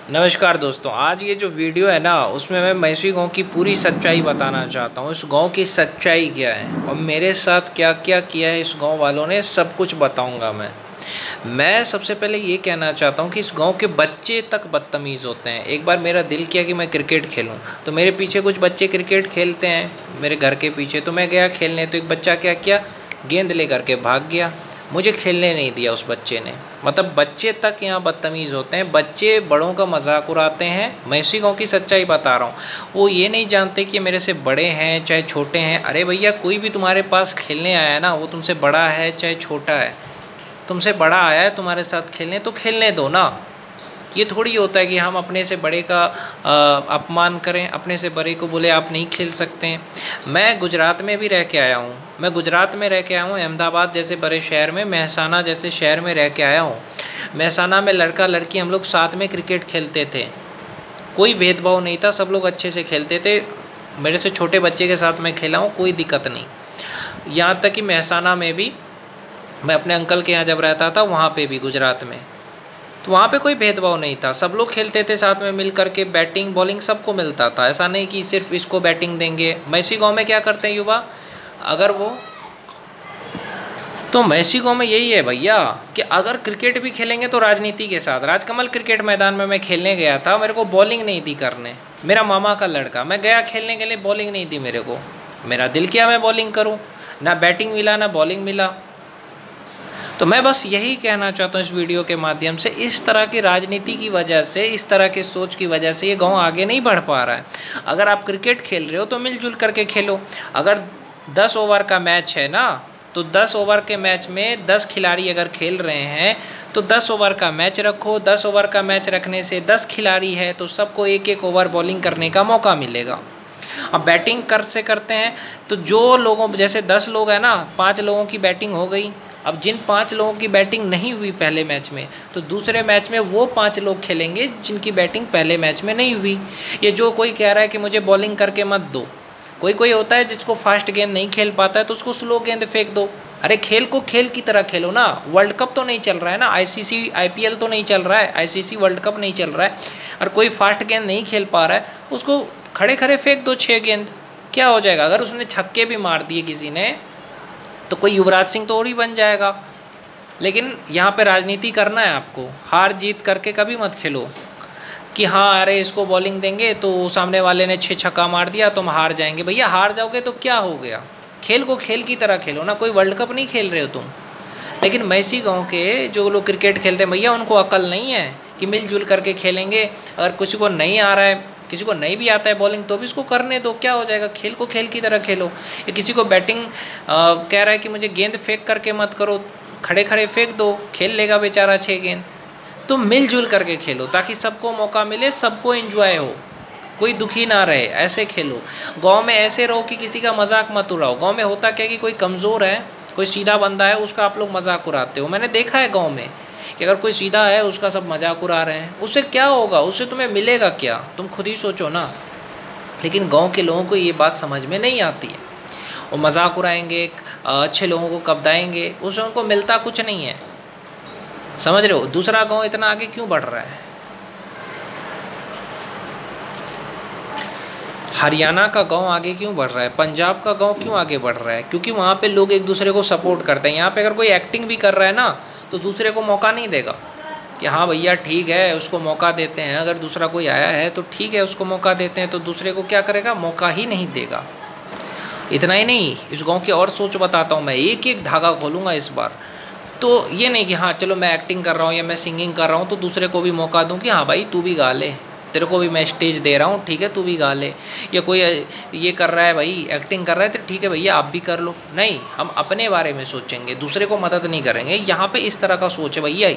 नमस्कार दोस्तों, आज ये जो वीडियो है ना उसमें मैं मैसी गांव की पूरी सच्चाई बताना चाहता हूँ। इस गांव की सच्चाई क्या है और मेरे साथ क्या क्या किया है इस गांव वालों ने, सब कुछ बताऊंगा मैं सबसे पहले ये कहना चाहता हूँ कि इस गांव के बच्चे तक बदतमीज़ होते हैं। एक बार मेरा दिल किया कि मैं क्रिकेट खेलूँ, तो मेरे पीछे कुछ बच्चे क्रिकेट खेलते हैं मेरे घर के पीछे, तो मैं गया खेलने। तो एक बच्चा क्या किया, गेंद लेकर के भाग गया, मुझे खेलने नहीं दिया उस बच्चे ने। मतलब बच्चे तक यहाँ बदतमीज़ होते हैं, बच्चे बड़ों का मजाक उड़ाते हैं। मैं इसी गाँव की सच्चाई बता रहा हूँ। वो ये नहीं जानते कि मेरे से बड़े हैं चाहे छोटे हैं। अरे भैया, कोई भी तुम्हारे पास खेलने आया है ना, वो तुमसे बड़ा है चाहे छोटा है, तुमसे बड़ा आया है तुम्हारे साथ खेलने तो खेलने दो ना। ये थोड़ी होता है कि हम अपने से बड़े का अपमान करें, अपने से बड़े को बोले आप नहीं खेल सकते हैं। मैं गुजरात में भी रह के आया हूँ, मैं गुजरात में रह के आया हूँ, अहमदाबाद जैसे बड़े शहर में, महसाना जैसे शहर में रह के आया हूँ। महसाना में लड़का लड़की हम लोग साथ में क्रिकेट खेलते थे, कोई भेदभाव नहीं था, सब लोग अच्छे से खेलते थे। मेरे से छोटे बच्चे के साथ मैं खेला हूँ, कोई दिक्कत नहीं। यहाँ तक कि महसाना में भी मैं अपने अंकल के यहाँ जब रहता था, वहाँ पे भी गुजरात में, तो वहाँ पे कोई भेदभाव नहीं था, सब लोग खेलते थे साथ में मिल करके, बैटिंग बॉलिंग सबको मिलता था। ऐसा नहीं कि सिर्फ इसको बैटिंग देंगे। मैसी गांव में क्या करते हैं युवा, अगर वो तो मैसी गांव में यही है भैया कि अगर क्रिकेट भी खेलेंगे तो राजनीति के साथ। राजकमल क्रिकेट मैदान में मैं खेलने गया था, मेरे को बॉलिंग नहीं दी करने, मेरा मामा का लड़का, मैं गया खेलने के लिए, बॉलिंग नहीं दी मेरे को। मेरा दिल किया मैं बॉलिंग करूँ, ना बैटिंग मिला ना बॉलिंग मिला। तो मैं बस यही कहना चाहता हूँ इस वीडियो के माध्यम से, इस तरह की राजनीति की वजह से, इस तरह के सोच की वजह से ये गांव आगे नहीं बढ़ पा रहा है। अगर आप क्रिकेट खेल रहे हो तो मिलजुल करके खेलो। अगर 10 ओवर का मैच है ना, तो 10 ओवर के मैच में 10 खिलाड़ी अगर खेल रहे हैं तो 10 ओवर का मैच रखो। 10 ओवर का मैच रखने से 10 खिलाड़ी है तो सबको एक एक ओवर बॉलिंग करने का मौका मिलेगा। अब बैटिंग करते हैं तो जो लोगों, जैसे 10 लोग हैं ना, 5 लोगों की बैटिंग हो गई। अब जिन 5 लोगों की बैटिंग नहीं हुई पहले मैच में, तो दूसरे मैच में वो 5 लोग खेलेंगे जिनकी बैटिंग पहले मैच में नहीं हुई। ये जो कोई कह रहा है कि मुझे बॉलिंग करके मत दो, कोई कोई होता है जिसको फास्ट गेंद नहीं खेल पाता है तो उसको स्लो गेंद फेंक दो। अरे खेल को खेल की तरह खेलो ना। वर्ल्ड कप तो नहीं चल रहा है ना, आईसीसी आईपीएल तो नहीं चल रहा है, आईसीसी वर्ल्ड कप नहीं चल रहा है, और कोई फास्ट गेंद नहीं खेल पा रहा है, उसको खड़े खड़े फेंक दो 6 गेंद, क्या हो जाएगा। अगर उसने छक्के भी मार दिए किसी ने तो कोई युवराज सिंह तो और ही बन जाएगा। लेकिन यहाँ पे राजनीति करना है आपको, हार जीत करके कभी मत खेलो कि हाँ अरे इसको बॉलिंग देंगे तो सामने वाले ने 6 छक्का मार दिया तो हम हार जाएंगे। भैया हार जाओगे तो क्या हो गया, खेल को खेल की तरह खेलो ना। कोई वर्ल्ड कप नहीं खेल रहे हो तुम। लेकिन मैसी गांव के जो लोग क्रिकेट खेलते हैं भैया, उनको अकल नहीं है कि मिलजुल करके खेलेंगे। अगर किसी को नहीं आ रहा है, किसी को नहीं भी आता है बॉलिंग, तो भी इसको करने दो, क्या हो जाएगा। खेल को खेल की तरह खेलो। या किसी को बैटिंग कह रहा है कि मुझे गेंद फेंक करके मत करो, खड़े खड़े फेंक दो, खेल लेगा बेचारा 6 गेंद। तो मिलजुल करके खेलो ताकि सबको मौका मिले, सबको एंजॉय हो, कोई दुखी ना रहे, ऐसे खेलो। गांव में ऐसे रहो कि किसी का मजाक मत उड़ाओ। गांव में होता क्या कि कोई कमज़ोर है, कोई सीधा बंदा है, उसका आप लोग मजाक उड़ाते हो। मैंने देखा है गांव में कि अगर कोई सीधा है उसका सब मजाक उड़ा रहे हैं, उससे क्या होगा, उससे तुम्हें मिलेगा क्या, तुम खुद ही सोचो ना। लेकिन गांव के लोगों को ये बात समझ में नहीं आती है। वो मजाक उड़ाएंगे, अच्छे लोगों को कब्दाएंगे, उससे उनको मिलता कुछ नहीं है। समझ रहे हो, दूसरा गांव इतना आगे क्यों बढ़ रहा है। हरियाणा का गांव आगे क्यों बढ़ रहा है, पंजाब का गांव क्यों आगे बढ़ रहा है, क्योंकि वहाँ पे लोग एक दूसरे को सपोर्ट करते हैं। यहाँ पे अगर कोई एक्टिंग भी कर रहा है ना तो दूसरे को मौका नहीं देगा कि हाँ भैया ठीक है उसको मौका देते हैं। अगर दूसरा कोई आया है तो ठीक है उसको मौका देते हैं, तो दूसरे को क्या करेगा, मौका ही नहीं देगा। इतना ही नहीं, इस गाँव की और सोच बताता हूँ मैं, एक एक धागा खोलूँगा इस बार। तो ये नहीं कि हाँ चलो मैं एक्टिंग कर रहा हूँ या मैं सिंगिंग कर रहा हूँ तो दूसरे को भी मौका दूँ कि हाँ भाई तू भी गा ले, तेरे को भी मैं स्टेज दे रहा हूँ, ठीक है तू भी गा ले। या कोई ये कर रहा है भाई, एक्टिंग कर रहा है तो ठीक है भैया आप भी कर लो। नहीं, हम अपने बारे में सोचेंगे, दूसरे को मदद नहीं करेंगे। यहाँ पे इस तरह का सोच है भैया,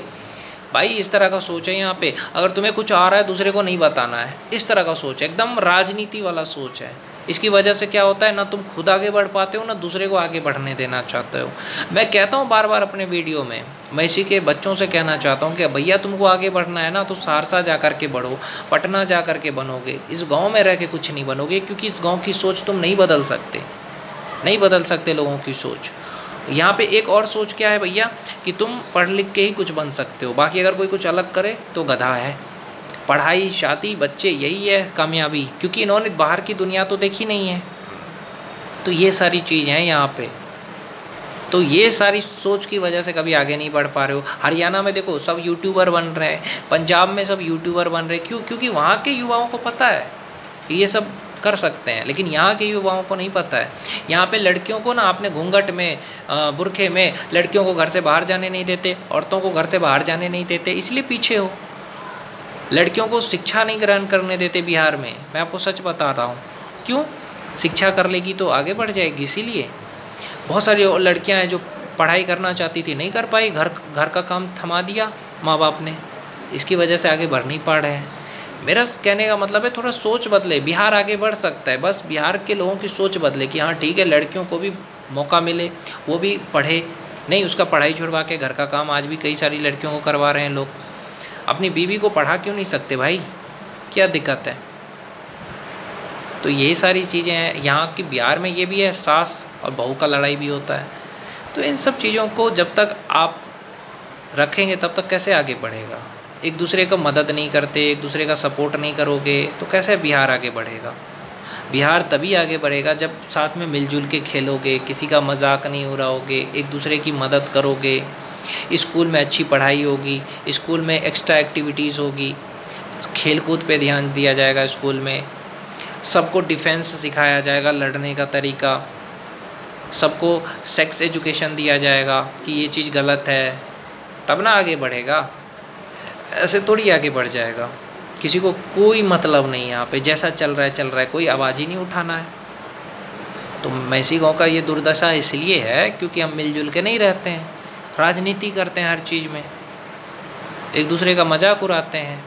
भाई इस तरह का सोच है यहाँ पे। अगर तुम्हें कुछ आ रहा है दूसरे को नहीं बताना है, इस तरह का सोच है, एकदम राजनीति वाला सोच है। इसकी वजह से क्या होता है, ना तुम खुद आगे बढ़ पाते हो ना दूसरे को आगे बढ़ने देना चाहते हो। मैं कहता हूँ बार बार अपने वीडियो में, मैं इसी के बच्चों से कहना चाहता हूँ कि भैया तुमको आगे बढ़ना है ना तो सहरसा जा कर के बढ़ो, पटना जा कर के बनोगे, इस गांव में रह के कुछ नहीं बनोगे। क्योंकि इस गांव की सोच तुम नहीं बदल सकते, नहीं बदल सकते लोगों की सोच। यहाँ पे एक और सोच क्या है भैया कि तुम पढ़ लिख के ही कुछ बन सकते हो, बाकी अगर कोई कुछ अलग करे तो गधा है। पढ़ाई, शादी, बच्चे, यही है कामयाबी, क्योंकि इन्होंने बाहर की दुनिया तो देखी नहीं है। तो ये सारी चीज़ हैं यहाँ पे। तो ये सारी सोच की वजह से कभी आगे नहीं बढ़ पा रहे हो। हरियाणा में देखो सब यूट्यूबर बन रहे हैं, पंजाब में सब यूट्यूबर बन रहे हैं, क्यों? क्योंकि वहाँ के युवाओं को पता है कि ये सब कर सकते हैं, लेकिन यहाँ के युवाओं को नहीं पता है। यहाँ पे लड़कियों को ना आपने घूंघट में, बुरखे में लड़कियों को घर से बाहर जाने नहीं देते, औरतों को घर से बाहर जाने नहीं देते, इसलिए पीछे हो। लड़कियों को शिक्षा नहीं ग्रहण करने देते बिहार में, मैं आपको सच बता रहा हूँ। क्यों? शिक्षा कर लेगी तो आगे बढ़ जाएगी, इसीलिए। बहुत सारी लड़कियां हैं जो पढ़ाई करना चाहती थी, नहीं कर पाई, घर का काम थमा दिया माँ बाप ने, इसकी वजह से आगे बढ़ नहीं पा रहे हैं। मेरा कहने का मतलब है थोड़ा सोच बदले, बिहार आगे बढ़ सकता है। बस बिहार के लोगों की सोच बदले कि हाँ ठीक है, लड़कियों को भी मौका मिले, वो भी पढ़े, नहीं उसका पढ़ाई छुड़वा के घर का काम आज भी कई सारी लड़कियों को करवा रहे हैं लोग। अपनी बीवी को पढ़ा क्यों नहीं सकते भाई, क्या दिक्कत है? तो ये सारी चीज़ें हैं यहाँ की। बिहार में ये भी है, सास और बहू का लड़ाई भी होता है। तो इन सब चीज़ों को जब तक आप रखेंगे तब तक कैसे आगे बढ़ेगा? एक दूसरे को मदद नहीं करते, एक दूसरे का सपोर्ट नहीं करोगे तो कैसे बिहार आगे बढ़ेगा? बिहार तभी आगे बढ़ेगा जब साथ में मिलजुल के खेलोगे, किसी का मजाक नहीं उड़ाओगे, एक दूसरे की मदद करोगे, स्कूल में अच्छी पढ़ाई होगी, स्कूल में एक्स्ट्रा एक्टिविटीज़ होगी, खेल कूद पे ध्यान दिया जाएगा स्कूल में, सबको डिफेंस सिखाया जाएगा, लड़ने का तरीका, सबको सेक्स एजुकेशन दिया जाएगा कि ये चीज़ गलत है, तब ना आगे बढ़ेगा। ऐसे थोड़ी आगे बढ़ जाएगा। किसी को कोई मतलब नहीं है यहाँ पे, जैसा चल रहा है, कोई आवाज़ ही नहीं उठाना है। तो मैसी गांव का ये दुर्दशा इसलिए है क्योंकि हम मिलजुल के नहीं रहते हैं, राजनीति करते हैं हर चीज़ में, एक दूसरे का मजाक उड़ाते हैं।